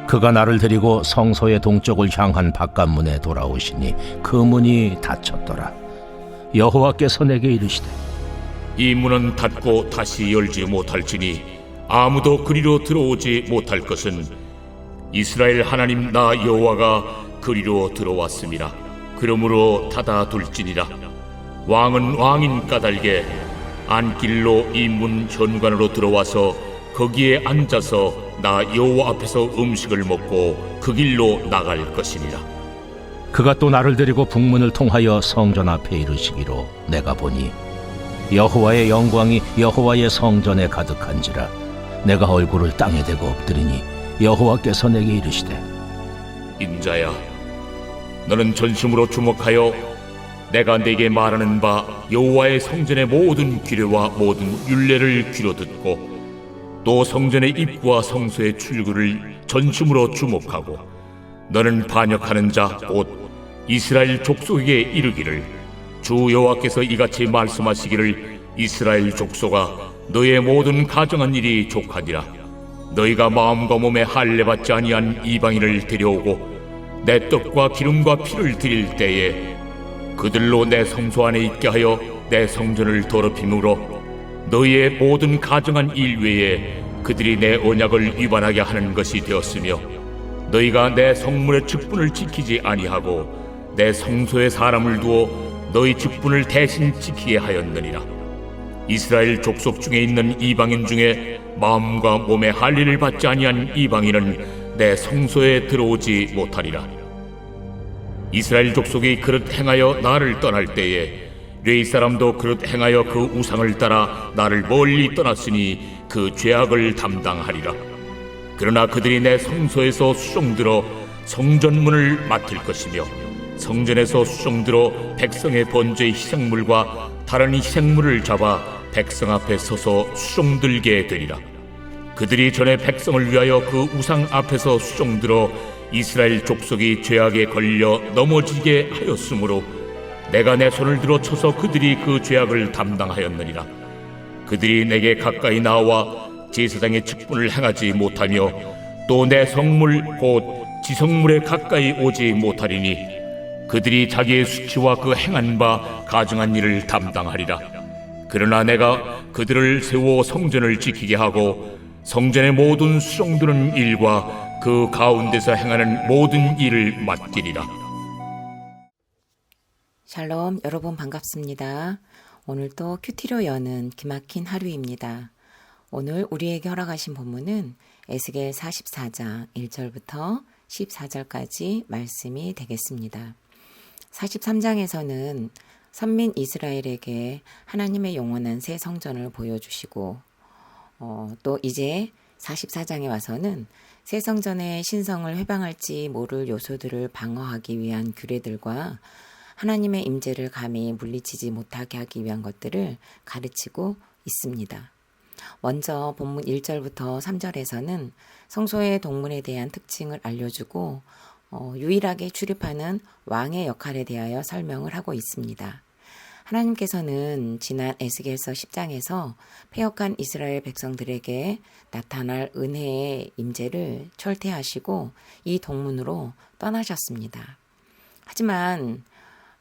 그가 나를 데리고 성소의 동쪽을 향한 바깥문에 돌아오시니 그 문이 닫혔더라. 여호와께서 내게 이르시되 이 문은 닫고 다시 열지 못할지니 아무도 그리로 들어오지 못할 것은 이스라엘 하나님 나 여호와가 그리로 들어왔음이라. 그러므로 닫아둘지니라. 왕은 왕인 까닭에 안길로 이 문 현관으로 들어와서 거기에 앉아서 나 여호와 앞에서 음식을 먹고 그 길로 나갈 것이니라. 그가 또 나를 데리고 북문을 통하여 성전 앞에 이르시기로 내가 보니 여호와의 영광이 여호와의 성전에 가득한지라. 내가 얼굴을 땅에 대고 엎드리니 여호와께서 내게 이르시되 인자야, 너는 전심으로 주목하여 내가 네게 말하는 바 여호와의 성전의 모든 규례와 모든 율례를 귀로 듣고 또 성전의 입구와 성소의 출구를 전심으로 주목하고 너는 반역하는 자 곧 이스라엘 족속에게 이르기를 주 여호와께서 이같이 말씀하시기를 이스라엘 족속아 너의 모든 가정한 일이 족하니라. 너희가 마음과 몸에 할례받지 아니한 이방인을 데려오고 내 떡과 기름과 피를 드릴 때에 그들로 내 성소 안에 있게 하여 내 성전을 더럽힘으로 너희의 모든 가정한 일 외에 그들이 내 언약을 위반하게 하는 것이 되었으며 너희가 내 성문의 직분을 지키지 아니하고 내 성소에 사람을 두어 너희 직분을 대신 지키게 하였느니라. 이스라엘 족속 중에 있는 이방인 중에 마음과 몸에 할례를 받지 아니한 이방인은 내 성소에 들어오지 못하리라. 이스라엘 족속이 그릇 행하여 나를 떠날 때에 뢰이 사람도 그릇 행하여 그 우상을 따라 나를 멀리 떠났으니 그 죄악을 담당하리라. 그러나 그들이 내 성소에서 수종들어 성전문을 맡을 것이며 성전에서 수종들어 백성의 번제의 희생물과 다른 희생물을 잡아 백성 앞에 서서 수종들게 되리라. 그들이 전에 백성을 위하여 그 우상 앞에서 수종들어 이스라엘 족속이 죄악에 걸려 넘어지게 하였으므로 내가 내 손을 들어 쳐서 그들이 그 죄악을 담당하였느니라. 그들이 내게 가까이 나와 제사장의 직분을 행하지 못하며 또 내 성물 곧 지성물에 가까이 오지 못하리니 그들이 자기의 수치와 그 행한 바 가증한 일을 담당하리라. 그러나 내가 그들을 세워 성전을 지키게 하고 성전의 모든 수종드는 일과 그 가운데서 행하는 모든 일을 맡기리라. 샬롬, 여러분 반갑습니다. 오늘도 큐티로 여는 기막힌 하루입니다. 오늘 우리에게 허락하신 본문은 에스겔 44장 1절부터 14절까지 말씀이 되겠습니다. 43장에서는 선민 이스라엘에게 하나님의 영원한 새 성전을 보여주시고 또 이제 44장에 와서는 새 성전의 신성을 회방할지 모를 요소들을 방어하기 위한 규례들과 하나님의 임재를 감히 물리치지 못하게 하기 위한 것들을 가르치고 있습니다. 먼저 본문 1절부터 3절에서는 성소의 동문에 대한 특징을 알려주고 유일하게 출입하는 왕의 역할에 대하여 설명을 하고 있습니다. 하나님께서는 지난 에스겔서 10장에서 패역한 이스라엘 백성들에게 나타날 은혜의 임재를 철퇴하시고 이 동문으로 떠나셨습니다. 하지만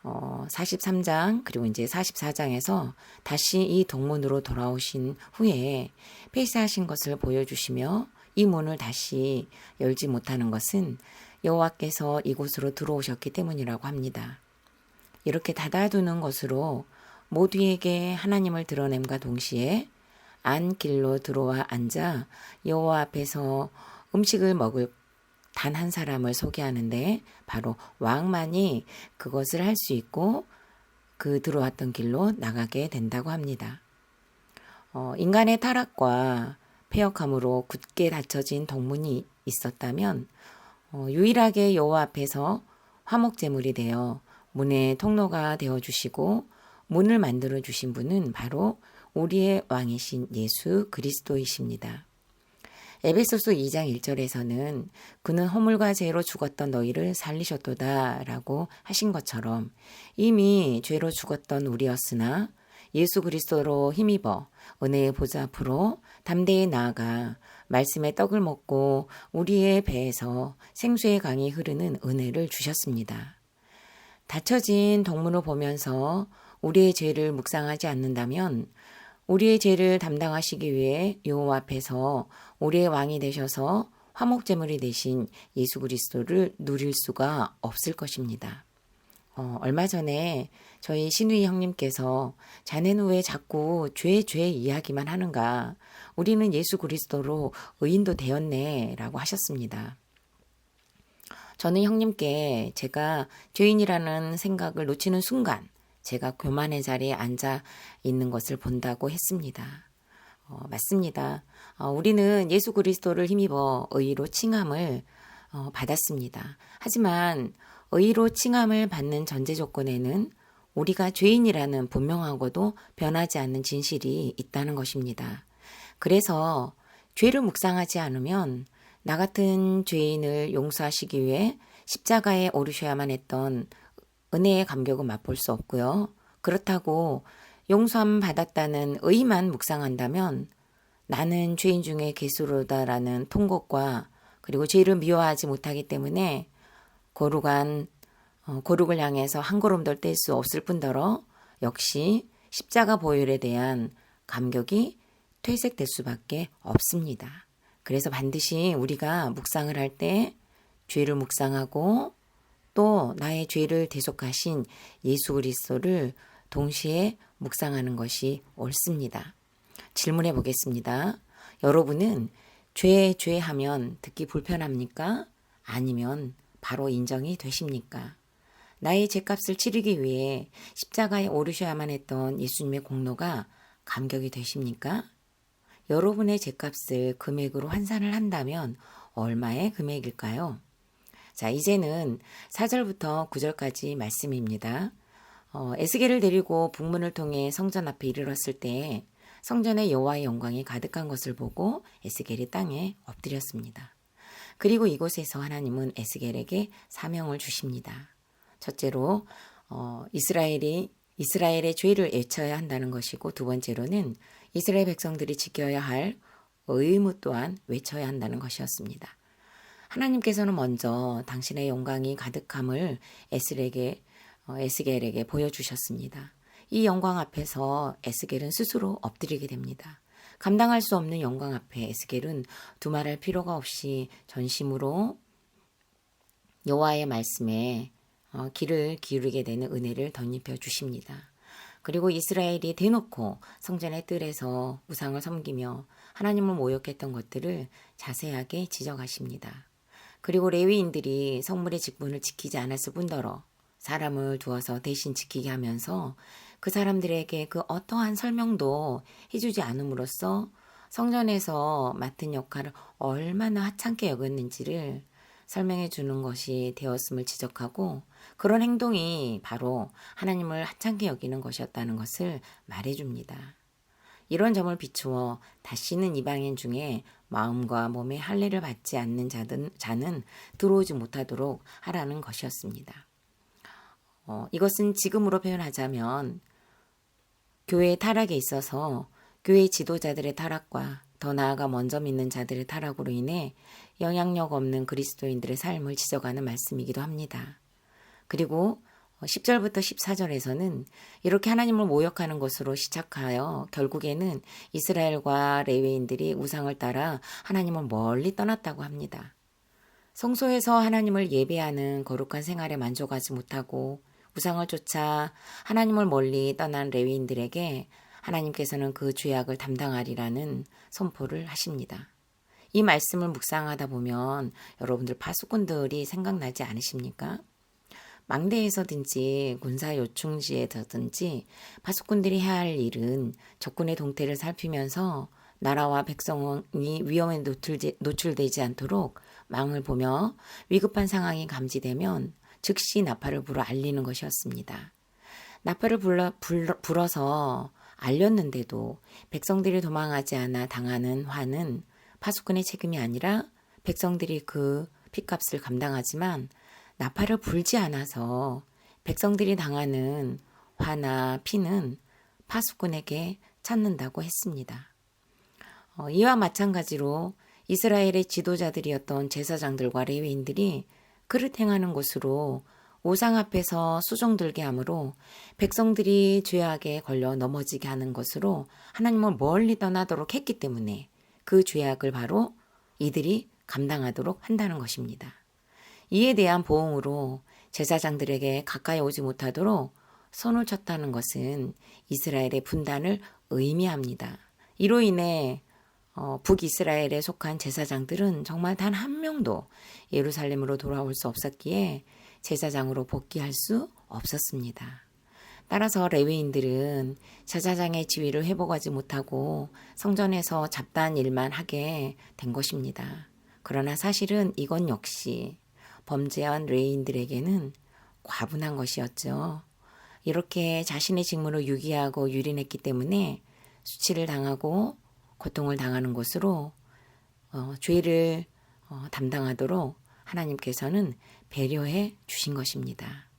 43장 그리고 이제 44장에서 다시 이 동문으로 돌아오신 후에 폐쇄하신 것을 보여주시며 이 문을 다시 열지 못하는 것은 여호와께서 이곳으로 들어오셨기 때문이라고 합니다. 이렇게 닫아두는 것으로 모두에게 하나님을 드러냄과 동시에 안길로 들어와 앉아 여호와 앞에서 음식을 먹을 단 한 사람을 소개하는데 바로 왕만이 그것을 할 수 있고 그 들어왔던 길로 나가게 된다고 합니다. 인간의 타락과 패역함으로 굳게 닫혀진 동문이 있었다면 유일하게 여호와 앞에서 화목제물이 되어 문의 통로가 되어주시고 문을 만들어 주신 분은 바로 우리의 왕이신 예수 그리스도이십니다. 에베소서 2장 1절에서는 그는 허물과 죄로 죽었던 너희를 살리셨도다 라고 하신 것처럼 이미 죄로 죽었던 우리였으나 예수 그리스도로 힘입어 은혜의 보좌 앞으로 담대히 나아가 말씀의 떡을 먹고 우리의 배에서 생수의 강이 흐르는 은혜를 주셨습니다. 닫혀진 덕문을 보면서 우리의 죄를 묵상하지 않는다면 우리의 죄를 담당하시기 위해 여호와 앞에서 우리의 왕이 되셔서 화목제물이 되신 예수 그리스도를 누릴 수가 없을 것입니다. 얼마 전에 저희 신우이 형님께서 자네는 왜 자꾸 죄 이야기만 하는가? 우리는 예수 그리스도로 의인도 되었네 라고 하셨습니다. 저는 형님께 제가 죄인이라는 생각을 놓치는 순간 제가 교만의 자리에 앉아 있는 것을 본다고 했습니다. 맞습니다. 우리는 예수 그리스도를 힘입어 의로 칭함을 받았습니다. 하지만 의로 칭함을 받는 전제 조건에는 우리가 죄인이라는 분명하고도 변하지 않는 진실이 있다는 것입니다. 그래서 죄를 묵상하지 않으면 나 같은 죄인을 용서하시기 위해 십자가에 오르셔야만 했던 은혜의 감격은 맛볼 수 없고요. 그렇다고 용서함 받았다는 의만 묵상한다면 나는 죄인 중에 괴수로다라는 통곡과 그리고 죄를 미워하지 못하기 때문에 고룩을 향해서 한 걸음도 뗄 수 없을 뿐더러 역시 십자가 보혈에 대한 감격이 퇴색될 수밖에 없습니다. 그래서 반드시 우리가 묵상을 할 때 죄를 묵상하고 또 나의 죄를 대속하신 예수 그리스도를 동시에 묵상하는 것이 옳습니다. 질문해 보겠습니다. 여러분은 죄 하면 듣기 불편합니까? 아니면 바로 인정이 되십니까? 나의 죄값을 치르기 위해 십자가에 오르셔야만 했던 예수님의 공로가 감격이 되십니까? 여러분의 죄값을 금액으로 환산을 한다면 얼마의 금액일까요? 자, 이제는 4절부터 9절까지 말씀입니다. 에스겔을 데리고 북문을 통해 성전 앞에 이르렀을 때 성전에 여호와의 영광이 가득한 것을 보고 에스겔이 땅에 엎드렸습니다. 그리고 이곳에서 하나님은 에스겔에게 사명을 주십니다. 첫째로 이스라엘의 죄를 애쳐야 한다는 것이고 두 번째로는 이스라엘 백성들이 지켜야 할 의무 또한 외쳐야 한다는 것이었습니다. 하나님께서는 먼저 당신의 영광이 가득함을 에스겔에게 보여주셨습니다. 이 영광 앞에서 에스겔은 스스로 엎드리게 됩니다. 감당할 수 없는 영광 앞에 에스겔은 두말할 필요가 없이 전심으로 여호와의 말씀에 귀를 기울이게 되는 은혜를 덧입혀 주십니다. 그리고 이스라엘이 대놓고 성전의 뜰에서 우상을 섬기며 하나님을 모욕했던 것들을 자세하게 지적하십니다. 그리고 레위인들이 성물의 직분을 지키지 않았을 뿐더러 사람을 두어서 대신 지키게 하면서 그 사람들에게 그 어떠한 설명도 해주지 않음으로써 성전에서 맡은 역할을 얼마나 하찮게 여겼는지를 설명해 주는 것이 되었음을 지적하고 그런 행동이 바로 하나님을 하찮게 여기는 것이었다는 것을 말해줍니다. 이런 점을 비추어 다시는 이방인 중에 마음과 몸에 할례를 받지 않는 자는 들어오지 못하도록 하라는 것이었습니다. 이것은 지금으로 표현하자면 교회의 타락에 있어서 교회 지도자들의 타락과 더 나아가 먼저 믿는 자들의 타락으로 인해 영향력 없는 그리스도인들의 삶을 지적하는 말씀이기도 합니다. 그리고 10절부터 14절에서는 이렇게 하나님을 모욕하는 것으로 시작하여 결국에는 이스라엘과 레위인들이 우상을 따라 하나님을 멀리 떠났다고 합니다. 성소에서 하나님을 예배하는 거룩한 생활에 만족하지 못하고 우상을 쫓아 하나님을 멀리 떠난 레위인들에게 하나님께서는 그 죄악을 담당하리라는 선포를 하십니다. 이 말씀을 묵상하다 보면 여러분들 파수꾼들이 생각나지 않으십니까? 망대에서든지 군사 요충지에서든지 파수꾼들이 해야 할 일은 적군의 동태를 살피면서 나라와 백성이 위험에 노출되지 않도록 망을 보며 위급한 상황이 감지되면 즉시 나팔을 불어 알리는 것이었습니다. 나팔을 불어서 알렸는데도 백성들이 도망하지 않아 당하는 화는 파수꾼의 책임이 아니라 백성들이 그 핏값을 감당하지만 나팔을 불지 않아서 백성들이 당하는 화나 피는 파수꾼에게 찾는다고 했습니다. 이와 마찬가지로 이스라엘의 지도자들이었던 제사장들과 레위인들이 그릇 행하는 곳으로 우상 앞에서 수종들게 하므로 백성들이 죄악에 걸려 넘어지게 하는 것으로 하나님을 멀리 떠나도록 했기 때문에 그 죄악을 바로 이들이 감당하도록 한다는 것입니다. 이에 대한 보응으로 제사장들에게 가까이 오지 못하도록 손을 쳤다는 것은 이스라엘의 분단을 의미합니다. 이로 인해 북이스라엘에 속한 제사장들은 정말 단 한 명도 예루살렘으로 돌아올 수 없었기에 제사장으로 복귀할 수 없었습니다. 따라서 레위인들은 제사장의 지위를 회복하지 못하고 성전에서 잡다한 일만 하게 된 것입니다. 그러나 사실은 이건 역시 범죄한 레위인들에게는 과분한 것이었죠. 이렇게 자신의 직무를 유기하고 유린했기 때문에 수치를 당하고 고통을 당하는 것으로 죄를 담당하도록 하나님께서는 배려해 주신 것입니다.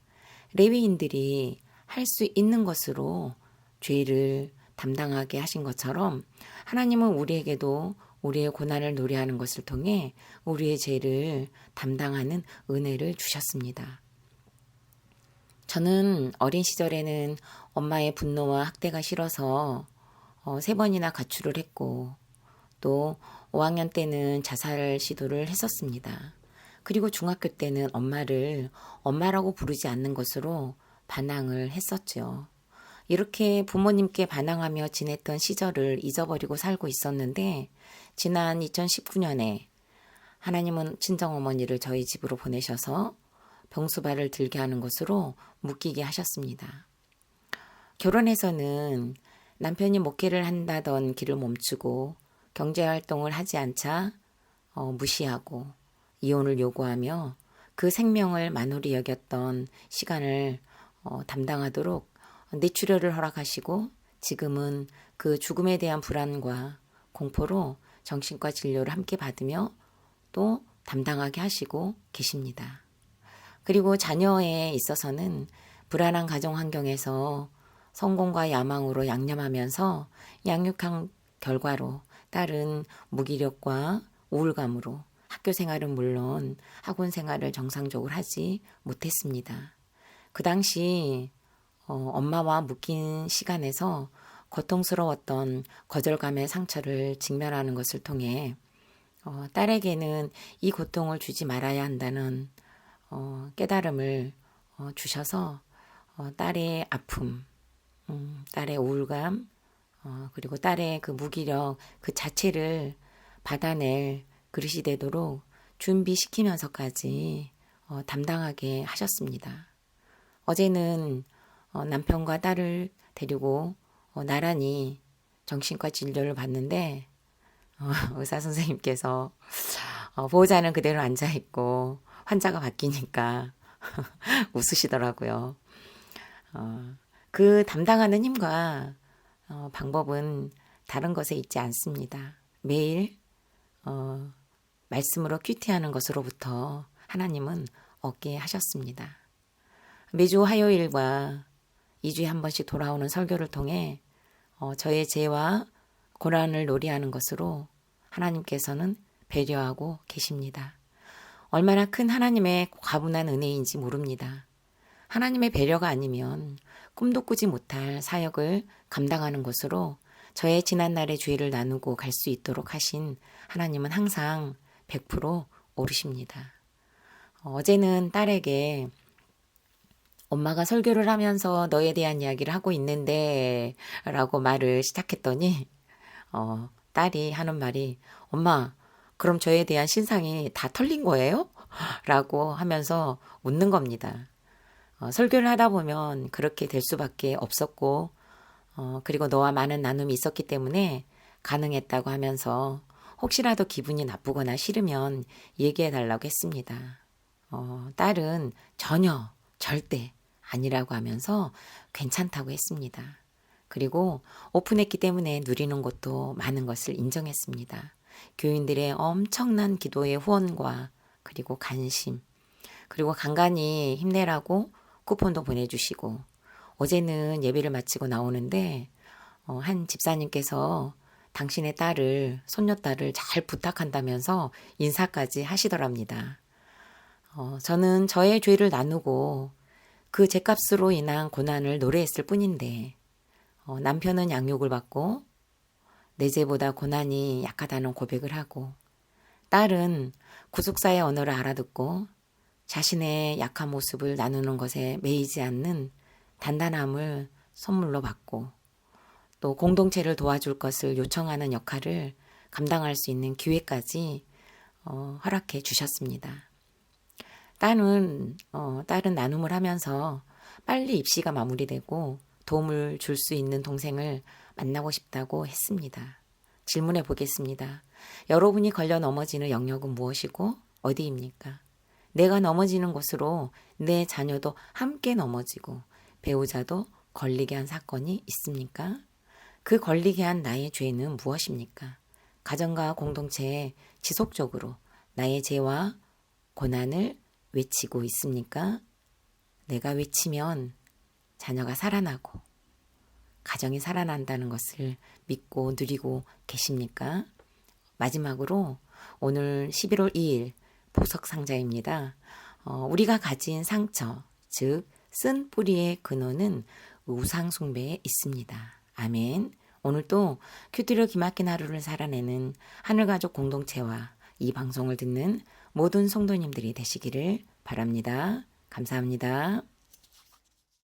레위인들이 할 수 있는 것으로 죄를 담당하게 하신 것처럼 하나님은 우리에게도 우리의 고난을 노래하는 것을 통해 우리의 죄를 담당하는 은혜를 주셨습니다. 저는 어린 시절에는 엄마의 분노와 학대가 싫어서 3번이나 가출을 했고 또 5학년 때는 자살 시도를 했었습니다. 그리고 중학교 때는 엄마를 엄마라고 부르지 않는 것으로 반항을 했었죠. 이렇게 부모님께 반항하며 지냈던 시절을 잊어버리고 살고 있었는데 지난 2019년에 하나님은 친정어머니를 저희 집으로 보내셔서 병수발을 들게 하는 것으로 묶이게 하셨습니다. 결혼해서는 남편이 목회를 한다던 길을 멈추고 경제활동을 하지 않자 무시하고 이혼을 요구하며 그 생명을 만홀히 여겼던 시간을 담당하도록 뇌출혈을 허락하시고 지금은 그 죽음에 대한 불안과 공포로 정신과 진료를 함께 받으며 또 담당하게 하시고 계십니다. 그리고 자녀에 있어서는 불안한 가정 환경에서 성공과 야망으로 양념하면서 양육한 결과로 딸은 무기력과 우울감으로 학교 생활은 물론 학원 생활을 정상적으로 하지 못했습니다. 그 당시 엄마와 묶인 시간에서 고통스러웠던 거절감의 상처를 직면하는 것을 통해 딸에게는 이 고통을 주지 말아야 한다는 깨달음을 주셔서 딸의 아픔, 딸의 우울감, 그리고 딸의 그 무기력 그 자체를 받아낼 그릇이 되도록 준비시키면서까지 담당하게 하셨습니다. 어제는 남편과 딸을 데리고 나란히 정신과 진료를 받는데 의사 선생님께서 보호자는 그대로 앉아있고 환자가 바뀌니까 웃으시더라고요. 그 담당하는 힘과 방법은 다른 것에 있지 않습니다. 매일 말씀으로 큐티하는 것으로부터 하나님은 얻게 하셨습니다. 매주 화요일과 2주에 한 번씩 돌아오는 설교를 통해 저의 죄와 고난을 놀이하는 것으로 하나님께서는 배려하고 계십니다. 얼마나 큰 하나님의 과분한 은혜인지 모릅니다. 하나님의 배려가 아니면 꿈도 꾸지 못할 사역을 감당하는 것으로 저의 지난날의 죄를 나누고 갈 수 있도록 하신 하나님은 항상 100% 오르십니다. 어제는 딸에게 엄마가 설교를 하면서 너에 대한 이야기를 하고 있는데 라고 말을 시작했더니 딸이 하는 말이 엄마 그럼 저에 대한 신상이 다 털린 거예요? 라고 하면서 웃는 겁니다. 설교를 하다 보면 그렇게 될 수밖에 없었고 그리고 너와 많은 나눔이 있었기 때문에 가능했다고 하면서 혹시라도 기분이 나쁘거나 싫으면 얘기해달라고 했습니다. 딸은 전혀 절대 아니라고 하면서 괜찮다고 했습니다. 그리고 오픈했기 때문에 누리는 것도 많은 것을 인정했습니다. 교인들의 엄청난 기도의 후원과 그리고 관심 그리고 간간히 힘내라고 쿠폰도 보내주시고 어제는 예배를 마치고 나오는데 한 집사님께서 당신의 딸을, 손녀딸을 잘 부탁한다면서 인사까지 하시더랍니다. 저는 저의 죄를 나누고 그 죄값으로 인한 고난을 노래했을 뿐인데 남편은 양육을 받고 내 죄보다 고난이 약하다는 고백을 하고 딸은 구속사의 언어를 알아듣고 자신의 약한 모습을 나누는 것에 매이지 않는 단단함을 선물로 받고 또 공동체를 도와줄 것을 요청하는 역할을 감당할 수 있는 기회까지 허락해 주셨습니다. 딸은 나눔을 하면서 빨리 입시가 마무리되고 도움을 줄 수 있는 동생을 만나고 싶다고 했습니다. 질문해 보겠습니다. 여러분이 걸려 넘어지는 영역은 무엇이고 어디입니까? 내가 넘어지는 곳으로 내 자녀도 함께 넘어지고 배우자도 걸리게 한 사건이 있습니까? 그 걸리게 한 나의 죄는 무엇입니까? 가정과 공동체에 지속적으로 나의 죄와 고난을 외치고 있습니까? 내가 외치면 자녀가 살아나고 가정이 살아난다는 것을 믿고 누리고 계십니까? 마지막으로 오늘 11월 2일 보석상자입니다. 우리가 가진 상처, 즉 쓴 뿌리의 근원은 우상숭배에 있습니다. 아멘. 오늘도 큐티로 기막힌 하루를 살아내는 하늘가족 공동체와 이 방송을 듣는 모든 성도님들이 되시기를 바랍니다. 감사합니다.